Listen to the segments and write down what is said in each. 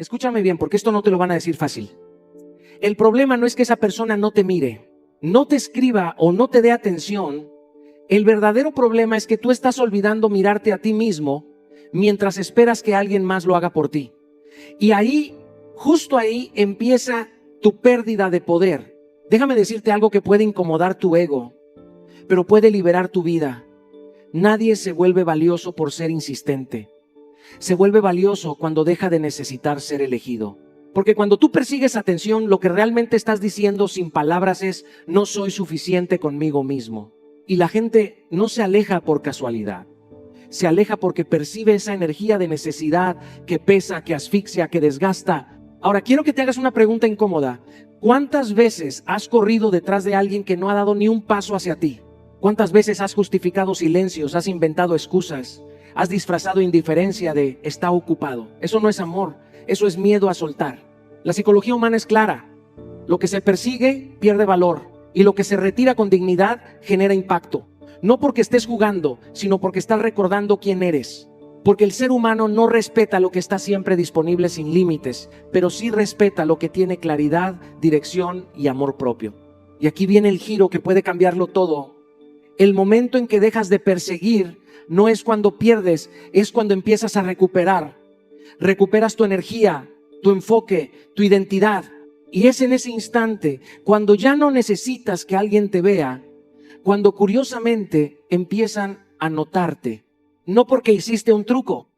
Escúchame bien, porque esto no te lo van a decir fácil. El problema no es que esa persona no te mire, no te escriba o no te dé atención. El verdadero problema es que tú estás olvidando mirarte a ti mismo mientras esperas que alguien más lo haga por ti. Y ahí, justo ahí, empieza tu pérdida de poder. Déjame decirte algo que puede incomodar tu ego, pero puede liberar tu vida. Nadie se vuelve valioso por ser insistente. Se vuelve valioso cuando deja de necesitar ser elegido. Porque cuando tú persigues atención, lo que realmente estás diciendo sin palabras es: no soy suficiente conmigo mismo. Y la gente no se aleja por casualidad. Se aleja porque percibe esa energía de necesidad que pesa, que asfixia, que desgasta. Ahora, quiero que te hagas una pregunta incómoda. ¿Cuántas veces has corrido detrás de alguien que no ha dado ni un paso hacia ti? ¿Cuántas veces has justificado silencios, has inventado excusas, has disfrazado indiferencia de está ocupado? Eso no es amor, eso es miedo a soltar. La psicología humana es clara. Lo que se persigue pierde valor y lo que se retira con dignidad genera impacto. No porque estés jugando, sino porque estás recordando quién eres. Porque el ser humano no respeta lo que está siempre disponible sin límites, pero sí respeta lo que tiene claridad, dirección y amor propio. Y aquí viene el giro que puede cambiarlo todo. El momento en que dejas de perseguir no es cuando pierdes, es cuando empiezas a recuperar. Recuperas tu energía, tu enfoque, tu identidad. Y es en ese instante, cuando ya no necesitas que alguien te vea, cuando curiosamente empiezan a notarte. No porque hiciste un truco,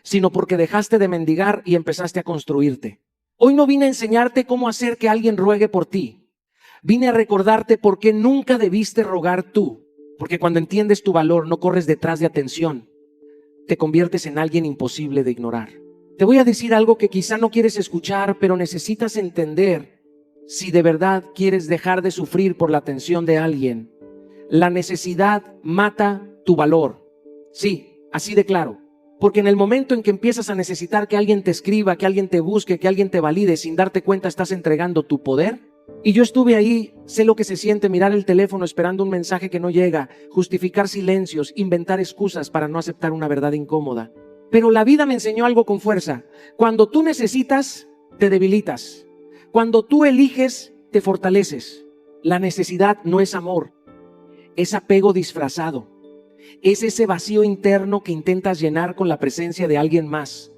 sino porque dejaste de mendigar y empezaste a construirte. Hoy no vine a enseñarte cómo hacer que alguien ruegue por ti. Vine a recordarte por qué nunca debiste rogar tú. Porque cuando entiendes tu valor, no corres detrás de atención. Te conviertes en alguien imposible de ignorar. Te voy a decir algo que quizá no quieres escuchar, pero necesitas entender si de verdad quieres dejar de sufrir por la atención de alguien. La necesidad mata tu valor. Sí, así de claro. Porque en el momento en que empiezas a necesitar que alguien te escriba, que alguien te busque, que alguien te valide, sin darte cuenta estás entregando tu poder. Y yo estuve ahí, sé lo que se siente mirar el teléfono esperando un mensaje que no llega, justificar silencios, inventar excusas para no aceptar una verdad incómoda. Pero la vida me enseñó algo con fuerza. Cuando tú necesitas, te debilitas. Cuando tú eliges, te fortaleces. La necesidad no es amor, es apego disfrazado. Es ese vacío interno que intentas llenar con la presencia de alguien más.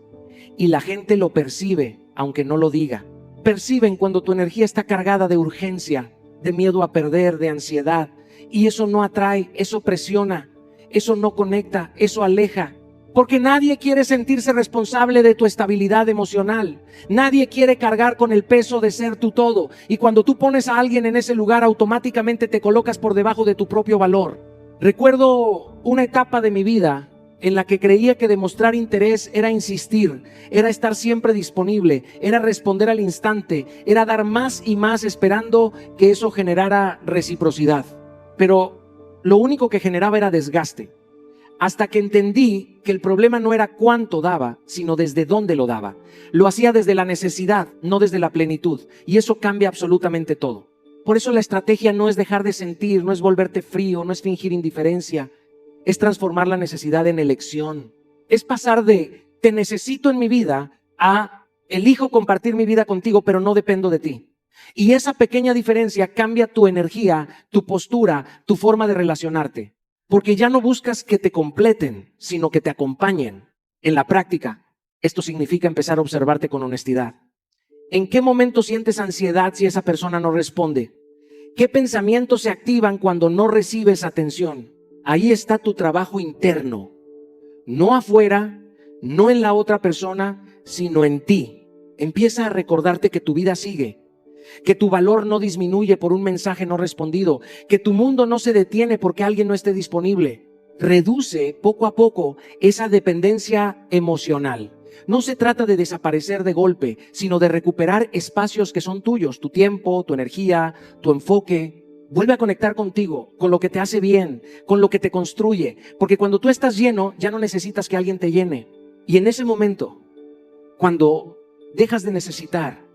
Y la gente lo percibe, aunque no lo diga. Perciben cuando tu energía está cargada de urgencia, de miedo a perder, de ansiedad. Y eso no atrae, eso presiona, eso no conecta, eso aleja. Porque nadie quiere sentirse responsable de tu estabilidad emocional. Nadie quiere cargar con el peso de ser tu todo. Y cuando tú pones a alguien en ese lugar, automáticamente te colocas por debajo de tu propio valor. Recuerdo una etapa de mi vida en la que creía que demostrar interés era insistir, era estar siempre disponible, era responder al instante, era dar más y más esperando que eso generara reciprocidad. Pero lo único que generaba era desgaste. Hasta que entendí que el problema no era cuánto daba, sino desde dónde lo daba. Lo hacía desde la necesidad, no desde la plenitud. Y eso cambia absolutamente todo. Por eso la estrategia no es dejar de sentir, no es volverte frío, no es fingir indiferencia. Es transformar la necesidad en elección. Es pasar de te necesito en mi vida a elijo compartir mi vida contigo, pero no dependo de ti. Y esa pequeña diferencia cambia tu energía, tu postura, tu forma de relacionarte. Porque ya no buscas que te completen, sino que te acompañen. En la práctica, esto significa empezar a observarte con honestidad. ¿En qué momento sientes ansiedad si esa persona no responde? ¿Qué pensamientos se activan cuando no recibes atención? Ahí está tu trabajo interno. No afuera, no en la otra persona, sino en ti. Empieza a recordarte que tu vida sigue. Que tu valor no disminuye por un mensaje no respondido, que tu mundo no se detiene porque alguien no esté disponible. Reduce poco a poco esa dependencia emocional. No se trata de desaparecer de golpe, sino de recuperar espacios que son tuyos, tu tiempo, tu energía, tu enfoque. Vuelve a conectar contigo, con lo que te hace bien, con lo que te construye, porque cuando tú estás lleno, ya no necesitas que alguien te llene. Y en ese momento, cuando dejas de necesitar,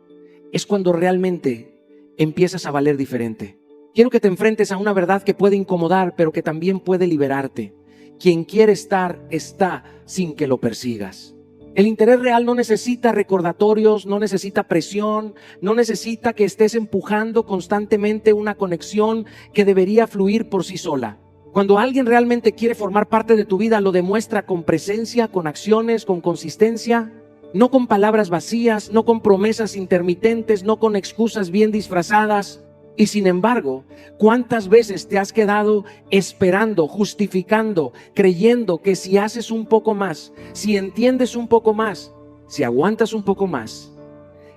es cuando realmente empiezas a valer diferente. Quiero que te enfrentes a una verdad que puede incomodar, pero que también puede liberarte. Quien quiere estar, está sin que lo persigas. El interés real no necesita recordatorios, no necesita presión, no necesita que estés empujando constantemente una conexión que debería fluir por sí sola. Cuando alguien realmente quiere formar parte de tu vida, lo demuestra con presencia, con acciones, con consistencia, no con palabras vacías, no con promesas intermitentes, no con excusas bien disfrazadas. Y sin embargo, ¿cuántas veces te has quedado esperando, justificando, creyendo que si haces un poco más, si entiendes un poco más, si aguantas un poco más,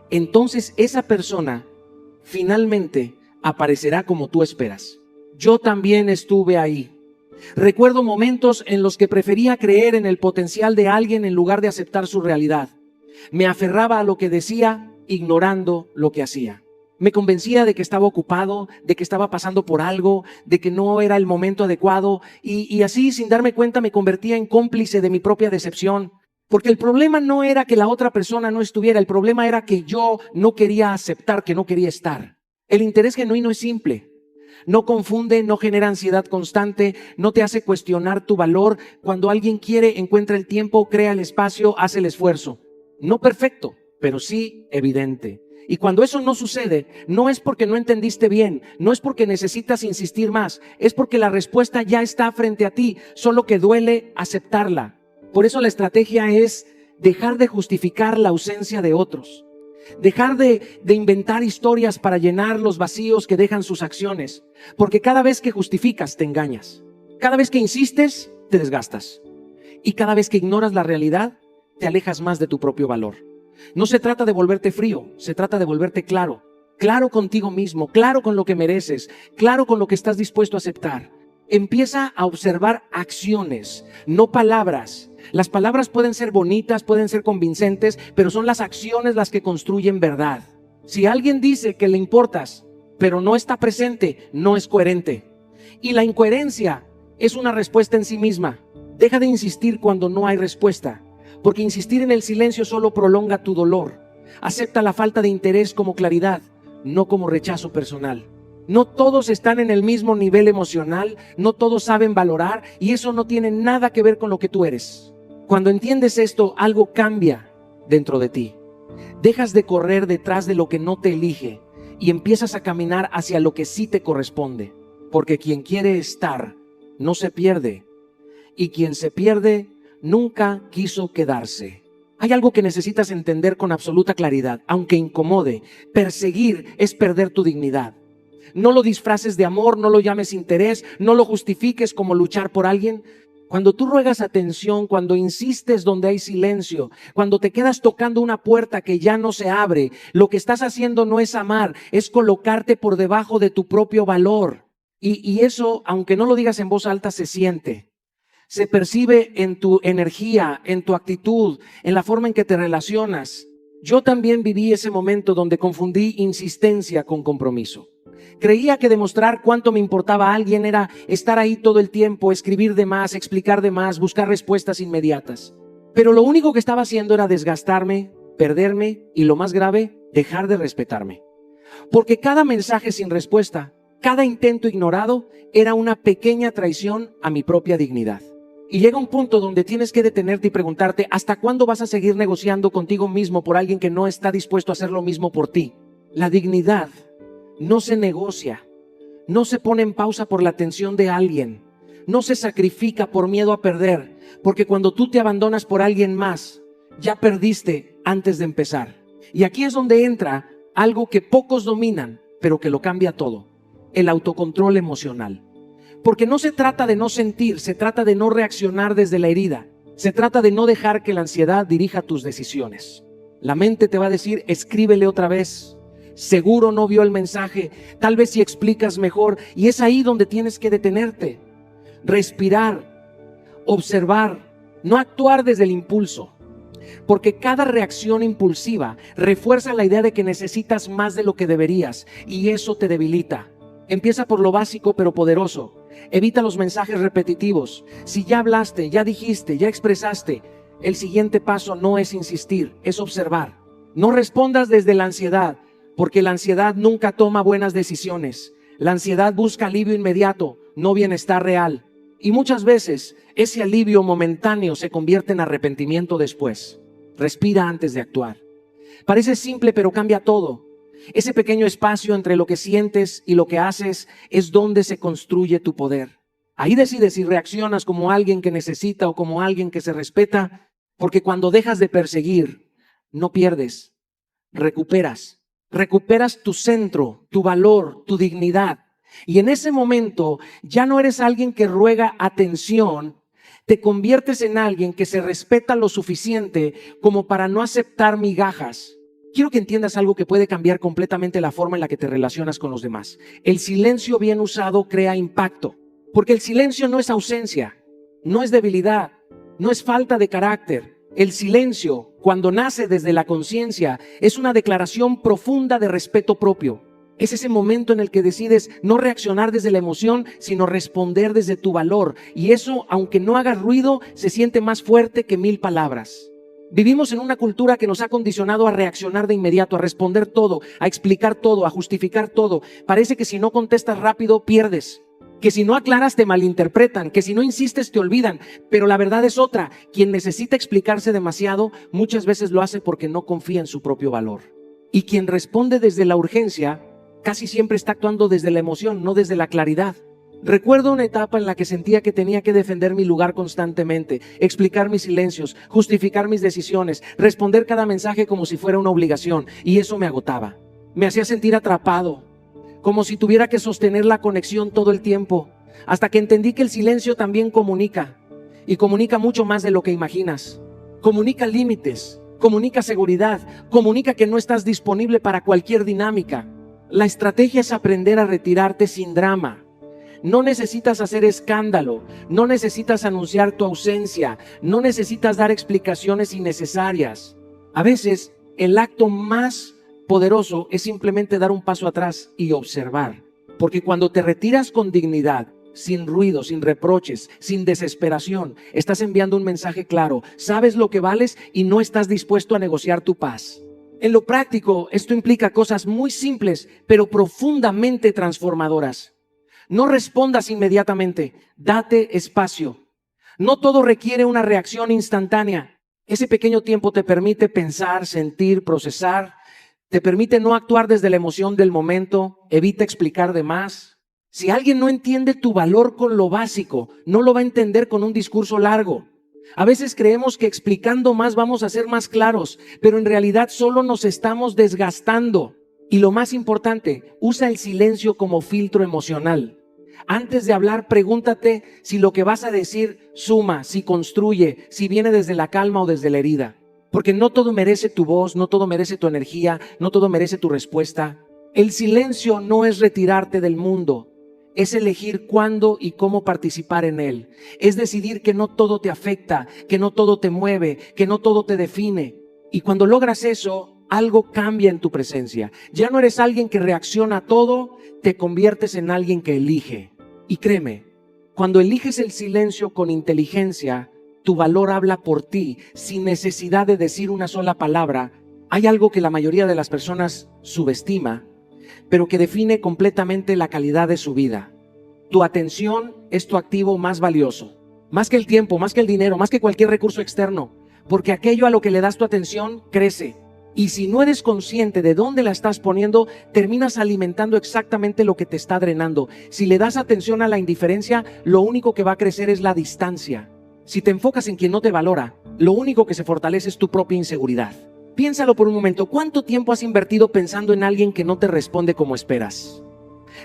entonces esa persona finalmente aparecerá como tú esperas? Yo también estuve ahí. Recuerdo momentos en los que prefería creer en el potencial de alguien en lugar de aceptar su realidad. Me aferraba a lo que decía, ignorando lo que hacía. Me convencía de que estaba ocupado, de que estaba pasando por algo, de que no era el momento adecuado, y así, sin darme cuenta, me convertía en cómplice de mi propia decepción. Porque el problema no era que la otra persona no estuviera, el problema era que yo no quería aceptar, que no quería estar. El interés genuino es simple. No confunde, no genera ansiedad constante, no te hace cuestionar tu valor. Cuando alguien quiere, encuentra el tiempo, crea el espacio, hace el esfuerzo. No perfecto, pero sí evidente. Y cuando eso no sucede, no es porque no entendiste bien, no es porque necesitas insistir más, es porque la respuesta ya está frente a ti, solo que duele aceptarla. Por eso la estrategia es dejar de justificar la ausencia de otros. Dejar de inventar historias para llenar los vacíos que dejan sus acciones. Porque cada vez que justificas, te engañas. Cada vez que insistes, te desgastas. Y cada vez que ignoras la realidad, te alejas más de tu propio valor. No se trata de volverte frío, se trata de volverte claro. Claro contigo mismo, claro con lo que mereces, claro con lo que estás dispuesto a aceptar. Empieza a observar acciones, no palabras. Las palabras pueden ser bonitas, pueden ser convincentes, pero son las acciones las que construyen verdad. Si alguien dice que le importas, pero no está presente, no es coherente. Y la incoherencia es una respuesta en sí misma. Deja de insistir cuando no hay respuesta, porque insistir en el silencio solo prolonga tu dolor. Acepta la falta de interés como claridad, no como rechazo personal. No todos están en el mismo nivel emocional, no todos saben valorar, y eso no tiene nada que ver con lo que tú eres. Cuando entiendes esto, algo cambia dentro de ti. Dejas de correr detrás de lo que no te elige y empiezas a caminar hacia lo que sí te corresponde. Porque quien quiere estar no se pierde, y quien se pierde nunca quiso quedarse. Hay algo que necesitas entender con absoluta claridad, aunque incomode. Perseguir es perder tu dignidad. No lo disfraces de amor, no lo llames interés, no lo justifiques como luchar por alguien. Cuando tú ruegas atención, cuando insistes donde hay silencio, cuando te quedas tocando una puerta que ya no se abre, lo que estás haciendo no es amar, es colocarte por debajo de tu propio valor. Y eso, aunque no lo digas en voz alta, se siente. Se percibe en tu energía, en tu actitud, en la forma en que te relacionas. Yo también viví ese momento donde confundí insistencia con compromiso. Creía que demostrar cuánto me importaba a alguien era estar ahí todo el tiempo, escribir de más, explicar de más, buscar respuestas inmediatas. Pero lo único que estaba haciendo era desgastarme, perderme y, lo más grave, dejar de respetarme. Porque cada mensaje sin respuesta, cada intento ignorado, era una pequeña traición a mi propia dignidad. Y llega un punto donde tienes que detenerte y preguntarte, ¿hasta cuándo vas a seguir negociando contigo mismo por alguien que no está dispuesto a hacer lo mismo por ti? La dignidad no se negocia, no se pone en pausa por la atención de alguien, no se sacrifica por miedo a perder, porque cuando tú te abandonas por alguien más, ya perdiste antes de empezar. Y aquí es donde entra algo que pocos dominan, pero que lo cambia todo: el autocontrol emocional. Porque no se trata de no sentir, se trata de no reaccionar desde la herida, se trata de no dejar que la ansiedad dirija tus decisiones. La mente te va a decir, escríbele otra vez. Seguro no vio el mensaje, tal vez si explicas mejor, y es ahí donde tienes que detenerte, respirar, observar, no actuar desde el impulso, porque cada reacción impulsiva refuerza la idea de que necesitas más de lo que deberías, y eso te debilita. Empieza por lo básico pero poderoso. Evita los mensajes repetitivos. Si ya hablaste, ya dijiste, ya expresaste, el siguiente paso no es insistir, es observar. No respondas desde la ansiedad, porque la ansiedad nunca toma buenas decisiones. La ansiedad busca alivio inmediato, no bienestar real. Y muchas veces ese alivio momentáneo se convierte en arrepentimiento después. Respira antes de actuar. Parece simple, pero cambia todo. Ese pequeño espacio entre lo que sientes y lo que haces es donde se construye tu poder. Ahí decides si reaccionas como alguien que necesita o como alguien que se respeta, porque cuando dejas de perseguir, no pierdes, recuperas. Recuperas tu centro, tu valor, tu dignidad. Y en ese momento ya no eres alguien que ruega atención, te conviertes en alguien que se respeta lo suficiente como para no aceptar migajas. Quiero que entiendas algo que puede cambiar completamente la forma en la que te relacionas con los demás. El silencio bien usado crea impacto, porque el silencio no es ausencia, no es debilidad, no es falta de carácter. El silencio, cuando nace desde la conciencia, es una declaración profunda de respeto propio. Es ese momento en el que decides no reaccionar desde la emoción, sino responder desde tu valor. Y eso, aunque no haga ruido, se siente más fuerte que 1000 palabras. Vivimos en una cultura que nos ha condicionado a reaccionar de inmediato, a responder todo, a explicar todo, a justificar todo. Parece que si no contestas rápido, pierdes. Que si no aclaras te malinterpretan, que si no insistes te olvidan, pero la verdad es otra. Quien necesita explicarse demasiado muchas veces lo hace porque no confía en su propio valor. Y quien responde desde la urgencia casi siempre está actuando desde la emoción, no desde la claridad. Recuerdo una etapa en la que sentía que tenía que defender mi lugar constantemente, explicar mis silencios, justificar mis decisiones, responder cada mensaje como si fuera una obligación, y eso me agotaba. Me hacía sentir atrapado, como si tuviera que sostener la conexión todo el tiempo, hasta que entendí que el silencio también comunica, y comunica mucho más de lo que imaginas. Comunica límites, comunica seguridad, comunica que no estás disponible para cualquier dinámica. La estrategia es aprender a retirarte sin drama. No necesitas hacer escándalo, no necesitas anunciar tu ausencia, no necesitas dar explicaciones innecesarias. A veces, el acto más poderoso es simplemente dar un paso atrás y observar. Porque cuando te retiras con dignidad, sin ruido, sin reproches, sin desesperación, estás enviando un mensaje claro. Sabes lo que vales y no estás dispuesto a negociar tu paz. En lo práctico, esto implica cosas muy simples, pero profundamente transformadoras. No respondas inmediatamente, date espacio. No todo requiere una reacción instantánea. Ese pequeño tiempo te permite pensar, sentir, procesar. Te permite no actuar desde la emoción del momento, evita explicar de más. Si alguien no entiende tu valor con lo básico, no lo va a entender con un discurso largo. A veces creemos que explicando más vamos a ser más claros, pero en realidad solo nos estamos desgastando. Y lo más importante, usa el silencio como filtro emocional. Antes de hablar, pregúntate si lo que vas a decir suma, si construye, si viene desde la calma o desde la herida. Porque no todo merece tu voz, no todo merece tu energía, no todo merece tu respuesta. El silencio no es retirarte del mundo, es elegir cuándo y cómo participar en él. Es decidir que no todo te afecta, que no todo te mueve, que no todo te define. Y cuando logras eso, algo cambia en tu presencia. Ya no eres alguien que reacciona a todo, te conviertes en alguien que elige. Y créeme, cuando eliges el silencio con inteligencia, tu valor habla por ti, sin necesidad de decir una sola palabra. Hay algo que la mayoría de las personas subestima, pero que define completamente la calidad de su vida. Tu atención es tu activo más valioso. Más que el tiempo, más que el dinero, más que cualquier recurso externo. Porque aquello a lo que le das tu atención crece. Y si no eres consciente de dónde la estás poniendo, terminas alimentando exactamente lo que te está drenando. Si le das atención a la indiferencia, lo único que va a crecer es la distancia. Si te enfocas en quien no te valora, lo único que se fortalece es tu propia inseguridad. Piénsalo por un momento. ¿Cuánto tiempo has invertido pensando en alguien que no te responde como esperas?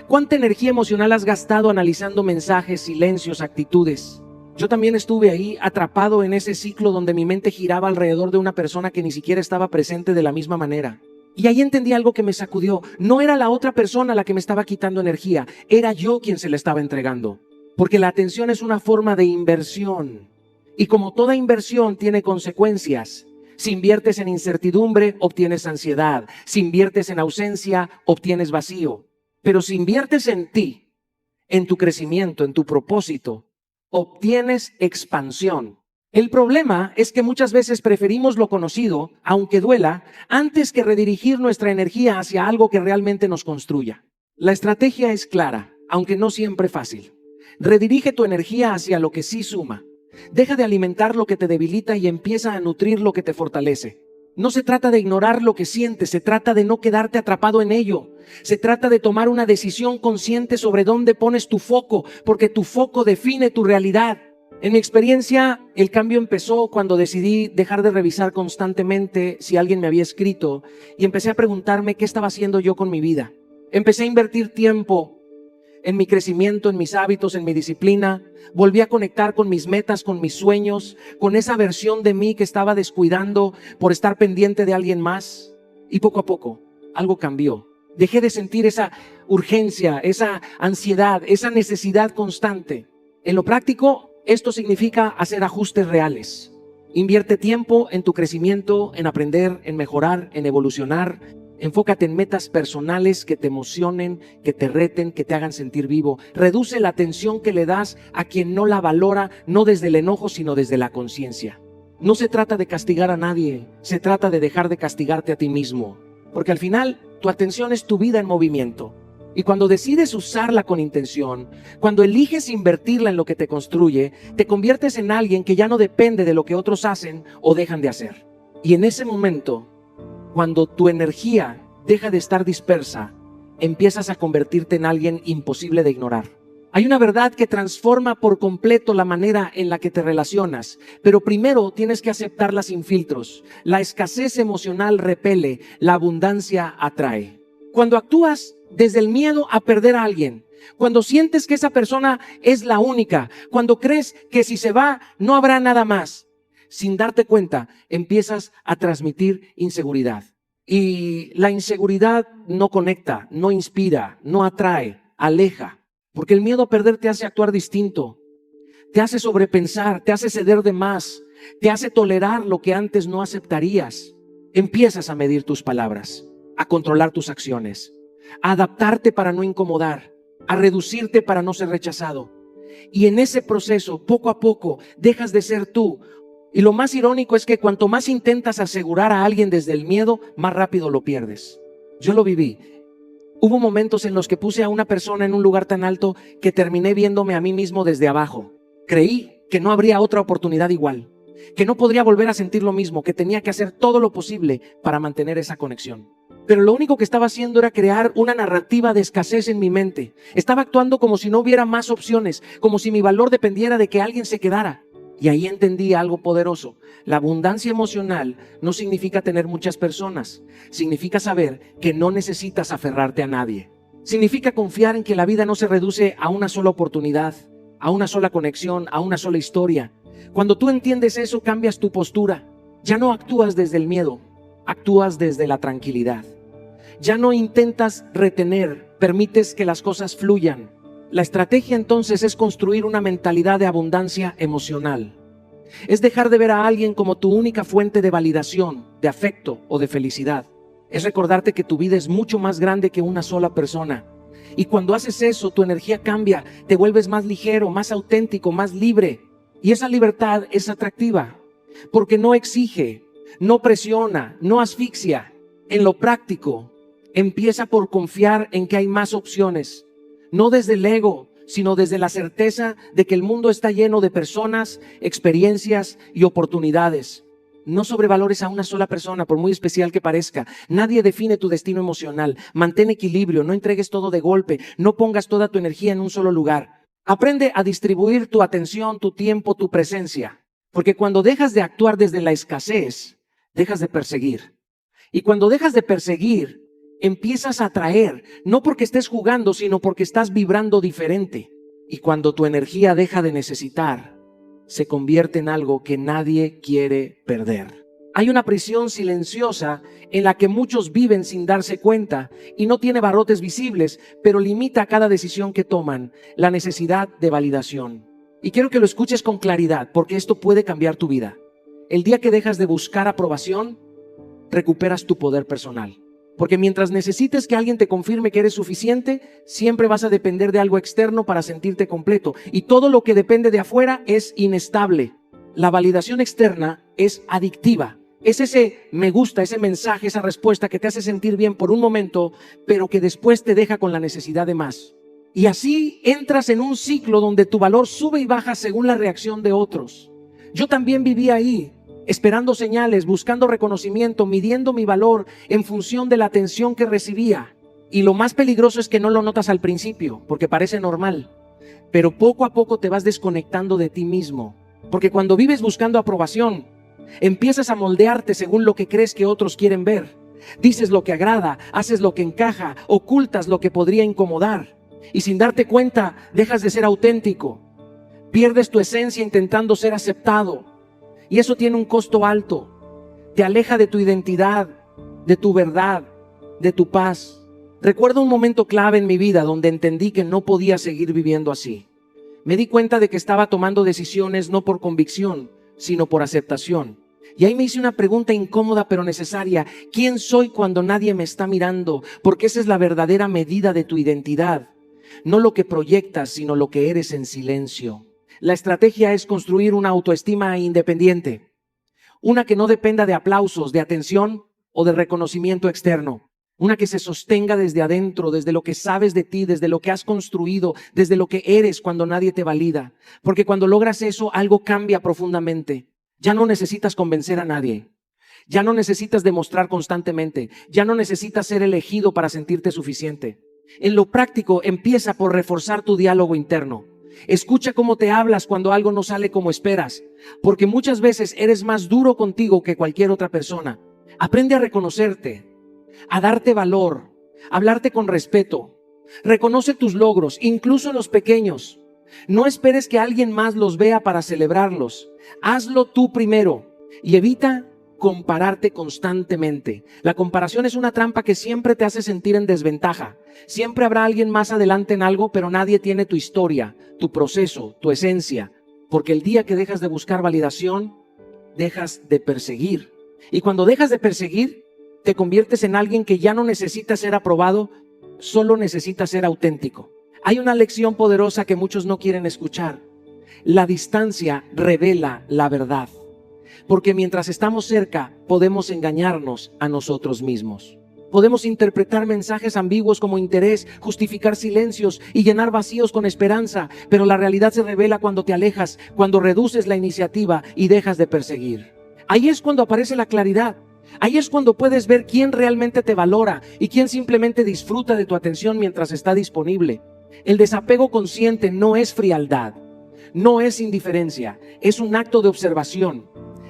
¿Cuánta energía emocional has gastado analizando mensajes, silencios, actitudes? Yo también estuve ahí atrapado en ese ciclo donde mi mente giraba alrededor de una persona que ni siquiera estaba presente de la misma manera. Y ahí entendí algo que me sacudió. No era la otra persona la que me estaba quitando energía, era yo quien se le estaba entregando. Porque la atención es una forma de inversión. Y como toda inversión tiene consecuencias. Si inviertes en incertidumbre, obtienes ansiedad. Si inviertes en ausencia, obtienes vacío. Pero si inviertes en ti, en tu crecimiento, en tu propósito, obtienes expansión. El problema es que muchas veces preferimos lo conocido, aunque duela, antes que redirigir nuestra energía hacia algo que realmente nos construya. La estrategia es clara, aunque no siempre fácil. Redirige tu energía hacia lo que sí suma. Deja de alimentar lo que te debilita y empieza a nutrir lo que te fortalece. No se trata de ignorar lo que sientes, se trata de no quedarte atrapado en ello. Se trata de tomar una decisión consciente sobre dónde pones tu foco, porque tu foco define tu realidad. En mi experiencia, el cambio empezó cuando decidí dejar de revisar constantemente si alguien me había escrito y empecé a preguntarme qué estaba haciendo yo con mi vida. Empecé a invertir tiempo en mi crecimiento, en mis hábitos, en mi disciplina. Volví a conectar con mis metas, con mis sueños, con esa versión de mí que estaba descuidando por estar pendiente de alguien más. Y poco a poco, algo cambió. Dejé de sentir esa urgencia, esa ansiedad, esa necesidad constante. En lo práctico, esto significa hacer ajustes reales. Invierte tiempo en tu crecimiento, en aprender, en mejorar, en evolucionar. Enfócate en metas personales que te emocionen, que te reten, que te hagan sentir vivo. Reduce la atención que le das a quien no la valora, no desde el enojo, sino desde la conciencia. No se trata de castigar a nadie, se trata de dejar de castigarte a ti mismo. Porque al final, tu atención es tu vida en movimiento. Y cuando decides usarla con intención, cuando eliges invertirla en lo que te construye, te conviertes en alguien que ya no depende de lo que otros hacen o dejan de hacer. Y en ese momento, cuando tu energía deja de estar dispersa, empiezas a convertirte en alguien imposible de ignorar. Hay una verdad que transforma por completo la manera en la que te relacionas, pero primero tienes que aceptarla sin filtros. La escasez emocional repele, la abundancia atrae. Cuando actúas desde el miedo a perder a alguien, cuando sientes que esa persona es la única, cuando crees que si se va no habrá nada más, sin darte cuenta, empiezas a transmitir inseguridad. Y la inseguridad no conecta, no inspira, no atrae, aleja. Porque el miedo a perder te hace actuar distinto, te hace sobrepensar, te hace ceder de más, te hace tolerar lo que antes no aceptarías. Empiezas a medir tus palabras, a controlar tus acciones, a adaptarte para no incomodar, a reducirte para no ser rechazado. Y en ese proceso, poco a poco, dejas de ser tú. Y lo más irónico es que cuanto más intentas asegurar a alguien desde el miedo, más rápido lo pierdes. Yo lo viví. Hubo momentos en los que puse a una persona en un lugar tan alto que terminé viéndome a mí mismo desde abajo. Creí que no habría otra oportunidad igual, que no podría volver a sentir lo mismo, que tenía que hacer todo lo posible para mantener esa conexión. Pero lo único que estaba haciendo era crear una narrativa de escasez en mi mente. Estaba actuando como si no hubiera más opciones, como si mi valor dependiera de que alguien se quedara. Y ahí entendí algo poderoso. La abundancia emocional no significa tener muchas personas. Significa saber que no necesitas aferrarte a nadie. Significa confiar en que la vida no se reduce a una sola oportunidad, a una sola conexión, a una sola historia. Cuando tú entiendes eso, cambias tu postura. Ya no actúas desde el miedo, actúas desde la tranquilidad. Ya no intentas retener, permites que las cosas fluyan. La estrategia entonces es construir una mentalidad de abundancia emocional. Es dejar de ver a alguien como tu única fuente de validación, de afecto o de felicidad. Es recordarte que tu vida es mucho más grande que una sola persona. Y cuando haces eso, tu energía cambia, te vuelves más ligero, más auténtico, más libre. Y esa libertad es atractiva, porque no exige, no presiona, no asfixia. En lo práctico, empieza por confiar en que hay más opciones. No desde el ego, sino desde la certeza de que el mundo está lleno de personas, experiencias y oportunidades. No sobrevalores a una sola persona, por muy especial que parezca. Nadie define tu destino emocional. Mantén equilibrio, no entregues todo de golpe, no pongas toda tu energía en un solo lugar. Aprende a distribuir tu atención, tu tiempo, tu presencia. Porque cuando dejas de actuar desde la escasez, dejas de perseguir. Y cuando dejas de perseguir, empiezas a atraer, no porque estés jugando, sino porque estás vibrando diferente. Y cuando tu energía deja de necesitar, se convierte en algo que nadie quiere perder. Hay una prisión silenciosa en la que muchos viven sin darse cuenta y no tiene barrotes visibles, pero limita a cada decisión que toman la necesidad de validación. Y quiero que lo escuches con claridad, porque esto puede cambiar tu vida. El día que dejas de buscar aprobación, recuperas tu poder personal. Porque mientras necesites que alguien te confirme que eres suficiente, siempre vas a depender de algo externo para sentirte completo. Y todo lo que depende de afuera es inestable. La validación externa es adictiva. Es ese me gusta, ese mensaje, esa respuesta que te hace sentir bien por un momento, pero que después te deja con la necesidad de más. Y así entras en un ciclo donde tu valor sube y baja según la reacción de otros. Yo también viví ahí, esperando señales, buscando reconocimiento, midiendo mi valor en función de la atención que recibía. Y lo más peligroso es que no lo notas al principio, porque parece normal. Pero poco a poco te vas desconectando de ti mismo. Porque cuando vives buscando aprobación, empiezas a moldearte según lo que crees que otros quieren ver. Dices lo que agrada, haces lo que encaja, ocultas lo que podría incomodar. Y sin darte cuenta, dejas de ser auténtico. Pierdes tu esencia intentando ser aceptado. Y eso tiene un costo alto. Te aleja de tu identidad, de tu verdad, de tu paz. Recuerdo un momento clave en mi vida donde entendí que no podía seguir viviendo así. Me di cuenta de que estaba tomando decisiones no por convicción, sino por aceptación. Y ahí me hice una pregunta incómoda pero necesaria. ¿Quién soy cuando nadie me está mirando? Porque esa es la verdadera medida de tu identidad. No lo que proyectas, sino lo que eres en silencio. La estrategia es construir una autoestima independiente. Una que no dependa de aplausos, de atención o de reconocimiento externo. Una que se sostenga desde adentro, desde lo que sabes de ti, desde lo que has construido, desde lo que eres cuando nadie te valida. Porque cuando logras eso, algo cambia profundamente. Ya no necesitas convencer a nadie. Ya no necesitas demostrar constantemente. Ya no necesitas ser elegido para sentirte suficiente. En lo práctico, empieza por reforzar tu diálogo interno. Escucha cómo te hablas cuando algo no sale como esperas, porque muchas veces eres más duro contigo que cualquier otra persona. Aprende a reconocerte, a darte valor, a hablarte con respeto. Reconoce tus logros, incluso los pequeños. No esperes que alguien más los vea para celebrarlos. Hazlo tú primero y evita compararte constantemente. La comparación es una trampa que siempre te hace sentir en desventaja. Siempre habrá alguien más adelante en algo, pero nadie tiene tu historia, tu proceso, tu esencia. Porque el día que dejas de buscar validación, dejas de perseguir. Y cuando dejas de perseguir, te conviertes en alguien que ya no necesita ser aprobado, solo necesita ser auténtico. Hay una lección poderosa que muchos no quieren escuchar. La distancia revela la verdad. Porque mientras estamos cerca, podemos engañarnos a nosotros mismos. Podemos interpretar mensajes ambiguos como interés, justificar silencios y llenar vacíos con esperanza, pero la realidad se revela cuando te alejas, cuando reduces la iniciativa y dejas de perseguir. Ahí es cuando aparece la claridad. Ahí es cuando puedes ver quién realmente te valora y quién simplemente disfruta de tu atención mientras está disponible. El desapego consciente no es frialdad, no es indiferencia, es un acto de observación.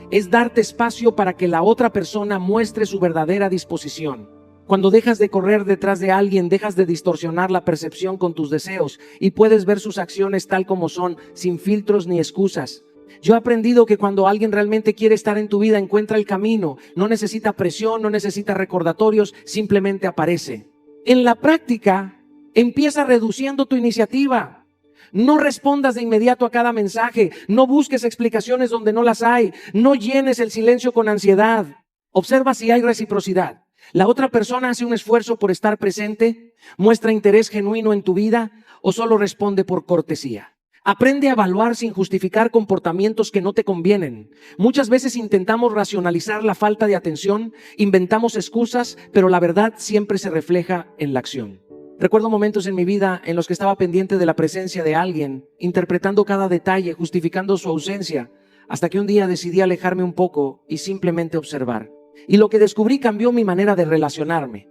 Es darte espacio para que la otra persona muestre su verdadera disposición. Cuando dejas de correr detrás de alguien, dejas de distorsionar la percepción con tus deseos y puedes ver sus acciones tal como son, sin filtros ni excusas. Yo he aprendido que cuando alguien realmente quiere estar en tu vida, encuentra el camino. No necesita presión, no necesita recordatorios, simplemente aparece. En la práctica, empieza reduciendo tu iniciativa. No respondas de inmediato a cada mensaje. No busques explicaciones donde no las hay. No llenes el silencio con ansiedad. Observa si hay reciprocidad. ¿La otra persona hace un esfuerzo por estar presente? ¿Muestra interés genuino en tu vida? ¿O solo responde por cortesía? Aprende a evaluar sin justificar comportamientos que no te convienen. Muchas veces intentamos racionalizar la falta de atención, inventamos excusas, pero la verdad siempre se refleja en la acción. Recuerdo momentos en mi vida en los que estaba pendiente de la presencia de alguien, interpretando cada detalle, justificando su ausencia, hasta que un día decidí alejarme un poco y simplemente observar. Y lo que descubrí cambió mi manera de relacionarme.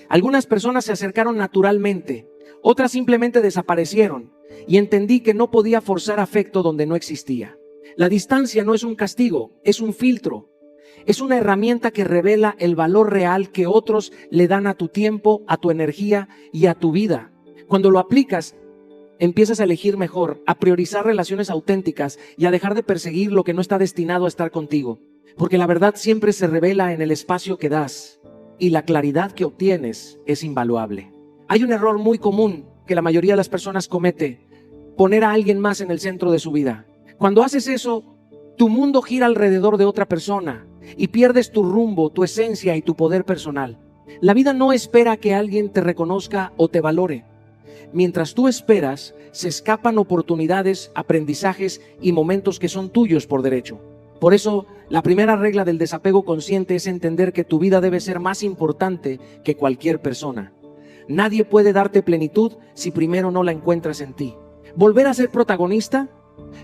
Algunas personas se acercaron naturalmente, otras simplemente desaparecieron, y entendí que no podía forzar afecto donde no existía. La distancia no es un castigo, es un filtro. Es una herramienta que revela el valor real que otros le dan a tu tiempo, a tu energía y a tu vida. Cuando lo aplicas, empiezas a elegir mejor, a priorizar relaciones auténticas y a dejar de perseguir lo que no está destinado a estar contigo. Porque la verdad siempre se revela en el espacio que das y la claridad que obtienes es invaluable. Hay un error muy común que la mayoría de las personas comete: poner a alguien más en el centro de su vida. Cuando haces eso, tu mundo gira alrededor de otra persona y pierdes tu rumbo, tu esencia y tu poder personal. La vida no espera que alguien te reconozca o te valore. Mientras tú esperas, se escapan oportunidades, aprendizajes y momentos que son tuyos por derecho. Por eso, la primera regla del desapego consciente es entender que tu vida debe ser más importante que cualquier persona. Nadie puede darte plenitud si primero no la encuentras en ti. Volver a ser protagonista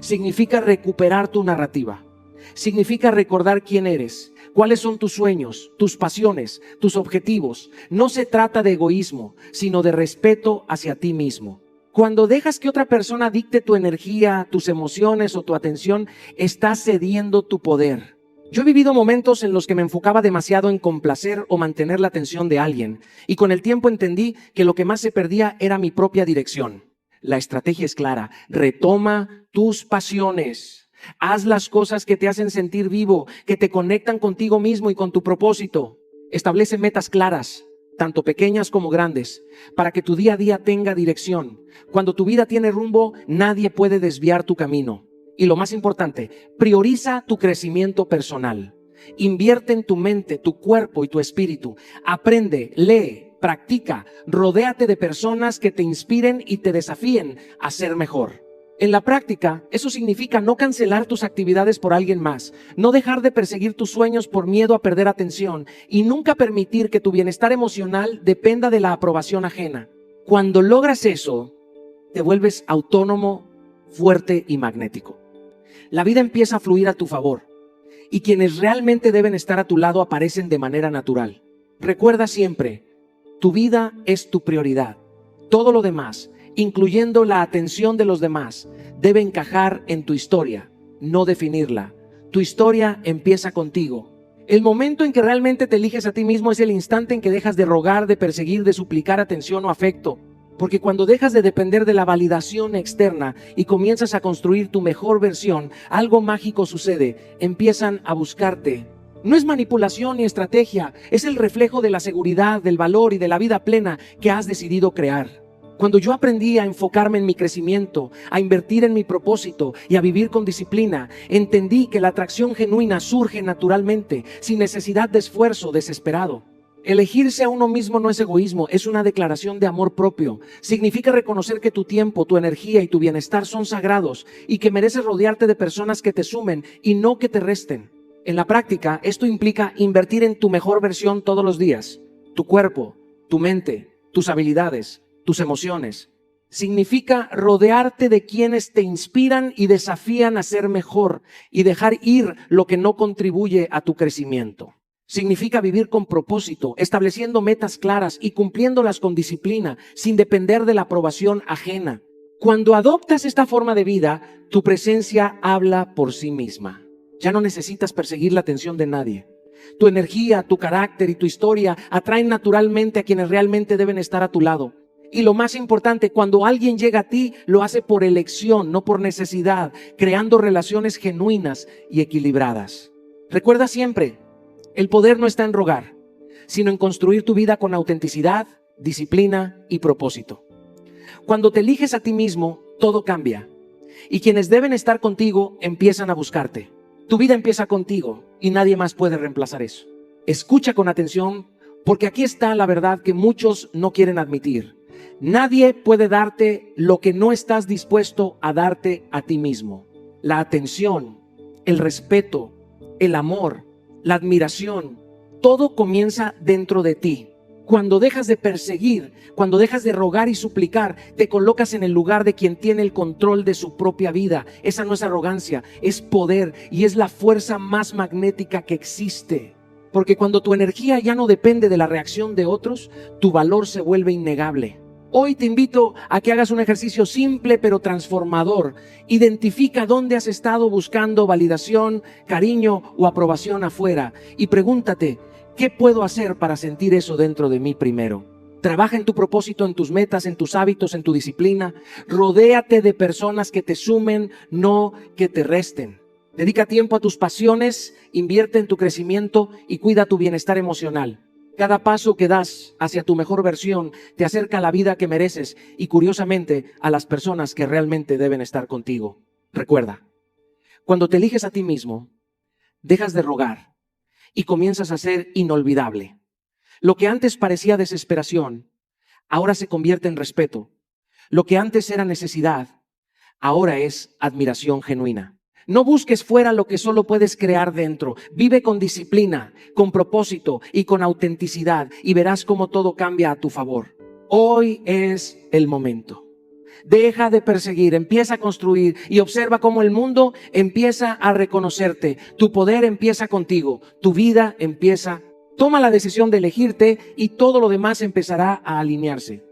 significa recuperar tu narrativa. Significa recordar quién eres, cuáles son tus sueños, tus pasiones, tus objetivos. No se trata de egoísmo, sino de respeto hacia ti mismo. Cuando dejas que otra persona dicte tu energía, tus emociones o tu atención, estás cediendo tu poder. Yo he vivido momentos en los que me enfocaba demasiado en complacer o mantener la atención de alguien, y con el tiempo entendí que lo que más se perdía era mi propia dirección. La estrategia es clara: retoma tus pasiones. Haz las cosas que te hacen sentir vivo, que te conectan contigo mismo y con tu propósito. Establece metas claras, tanto pequeñas como grandes, para que tu día a día tenga dirección. Cuando tu vida tiene rumbo, nadie puede desviar tu camino. Y lo más importante, prioriza tu crecimiento personal. Invierte en tu mente, tu cuerpo y tu espíritu. Aprende, lee, practica, rodéate de personas que te inspiren y te desafíen a ser mejor. En la práctica, eso significa no cancelar tus actividades por alguien más, no dejar de perseguir tus sueños por miedo a perder atención y nunca permitir que tu bienestar emocional dependa de la aprobación ajena. Cuando logras eso, te vuelves autónomo, fuerte y magnético. La vida empieza a fluir a tu favor y quienes realmente deben estar a tu lado aparecen de manera natural. Recuerda siempre, tu vida es tu prioridad. Todo lo demás, incluyendo la atención de los demás, debe encajar en tu historia, no definirla. Tu historia empieza contigo. El momento en que realmente te eliges a ti mismo es el instante en que dejas de rogar, de perseguir, de suplicar atención o afecto. Porque cuando dejas de depender de la validación externa y comienzas a construir tu mejor versión, algo mágico sucede. Empiezan a buscarte. No es manipulación ni estrategia, es el reflejo de la seguridad, del valor y de la vida plena que has decidido crear. Cuando yo aprendí a enfocarme en mi crecimiento, a invertir en mi propósito y a vivir con disciplina, entendí que la atracción genuina surge naturalmente, sin necesidad de esfuerzo desesperado. Elegirse a uno mismo no es egoísmo, es una declaración de amor propio. Significa reconocer que tu tiempo, tu energía y tu bienestar son sagrados y que mereces rodearte de personas que te sumen y no que te resten. En la práctica, esto implica invertir en tu mejor versión todos los días. Tu cuerpo, tu mente, tus habilidades, tus emociones. Significa rodearte de quienes te inspiran y desafían a ser mejor y dejar ir lo que no contribuye a tu crecimiento. Significa vivir con propósito, estableciendo metas claras y cumpliéndolas con disciplina, sin depender de la aprobación ajena. Cuando adoptas esta forma de vida, tu presencia habla por sí misma. Ya no necesitas perseguir la atención de nadie. Tu energía, tu carácter y tu historia atraen naturalmente a quienes realmente deben estar a tu lado. Y lo más importante, cuando alguien llega a ti, lo hace por elección, no por necesidad, creando relaciones genuinas y equilibradas. Recuerda siempre, el poder no está en rogar, sino en construir tu vida con autenticidad, disciplina y propósito. Cuando te eliges a ti mismo, todo cambia. Y quienes deben estar contigo empiezan a buscarte. Tu vida empieza contigo y nadie más puede reemplazar eso. Escucha con atención, porque aquí está la verdad que muchos no quieren admitir. Nadie puede darte lo que no estás dispuesto a darte a ti mismo. La atención, el respeto, el amor, la admiración, todo comienza dentro de ti. Cuando dejas de perseguir, cuando dejas de rogar y suplicar, te colocas en el lugar de quien tiene el control de su propia vida. Esa no es arrogancia, es poder y es la fuerza más magnética que existe. Porque cuando tu energía ya no depende de la reacción de otros, tu valor se vuelve innegable. Hoy te invito a que hagas un ejercicio simple pero transformador. Identifica dónde has estado buscando validación, cariño o aprobación afuera y pregúntate, ¿qué puedo hacer para sentir eso dentro de mí primero? Trabaja en tu propósito, en tus metas, en tus hábitos, en tu disciplina. Rodéate de personas que te sumen, no que te resten. Dedica tiempo a tus pasiones, invierte en tu crecimiento y cuida tu bienestar emocional. Cada paso que das hacia tu mejor versión te acerca a la vida que mereces y, curiosamente, a las personas que realmente deben estar contigo. Recuerda, cuando te eliges a ti mismo, dejas de rogar y comienzas a ser inolvidable. Lo que antes parecía desesperación, ahora se convierte en respeto. Lo que antes era necesidad, ahora es admiración genuina. No busques fuera lo que solo puedes crear dentro. Vive con disciplina, con propósito y con autenticidad y verás cómo todo cambia a tu favor. Hoy es el momento. Deja de perseguir, empieza a construir y observa cómo el mundo empieza a reconocerte. Tu poder empieza contigo, tu vida empieza. Toma la decisión de elegirte y todo lo demás empezará a alinearse.